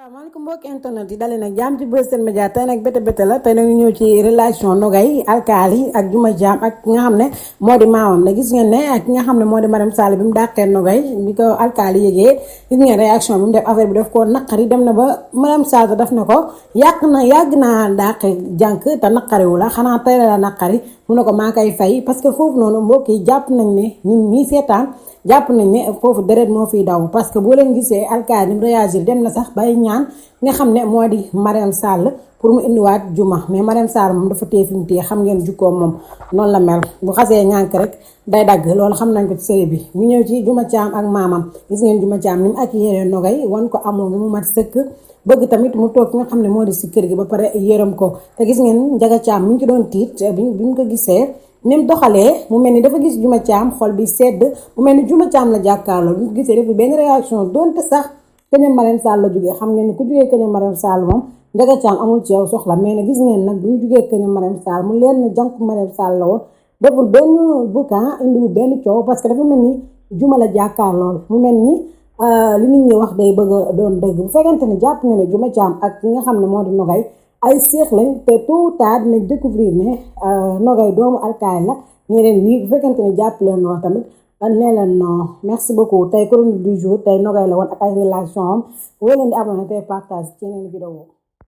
asalaamaaleykum mbokki internet yi dalee nag jàmm ci Buzz Sen Média tey nag bete la tey nag ñu ñëw ci relation Nogay alkaali ak Juma Jam ak ki nga xam ne moo di maamam ne gis ngeen ne ak ki nga xam ne moo di Marème Sall bi mu dàqee Nogay bi ko alkaali yëgee gis ngeen réaction bi mu def affaire bi daf ko naqari dem na ba Marème Sall daf na ko yàgg naa dàqe jànk te naqariwu la xanaa tey la naqari mu ne ko maa koy fay parce que foofu noonu mbokk yi jàpp nañ ne ñun ñii seetaan jàpp nañ ne foofu deret moo fiy daw parce que boo leen gisee alkaali ni réagir dem na sax bay ñaan nga xam ne moo di Marème Sall pour mu indiwaat Juma mais Marème Sall moom dafa téye fi mu téye xam ngeen jukkoom moom noonu la mel bu xasee ñànk rek day dagg loolu xam nañ ko ci série bi ñu ñëw ci Juma Caam ak maamam gis ngeen Juma Caam ni mu ak yéree Nogay wan ko amoon bi mu mat sëkk bëgg tamit mu toog ki nga xam ne moo di si kër gi ba pare yërëm ko te gis ngeen Njaga Caam mi ngi ci doon tiit bi ñu ko gisee ni mu doxalee mu mel ni dafa gis Juma Caam xol bi sedd mu mel ni Juma Caam la jàkkaarloo bu ñu gisee def benn réaction donte sax këñam Marème Sall la jógee xam ngeen ni ku jógee këñam Marème Sall moom Njaga Caam amul ci yow soxla mais nag gis ngeen nag bu ñu jógee këñam Marème Sall mu leen na jànku Marème Sall la woon deful benn boucan indiwul benn coow parce que dafa mel ni Juma la jàkkaarloo mu mel ni li nit ñi wax day bëgg a doon dëgg bu fekkente ne jàpp nga ne Juma Caam ak ki nga xam ne moo di Nogay ay seex lañ te tôt ou tard dinañ découvrir ne Nogay doomu alkaali la ñu leen wii bu fekkente ne jàpp leen noo tamit nee leen non merci beaucoup tey chronique du jour tey Nogay la woon ak ay relation am woo leen di abonné tey partage ci yeneen vidéo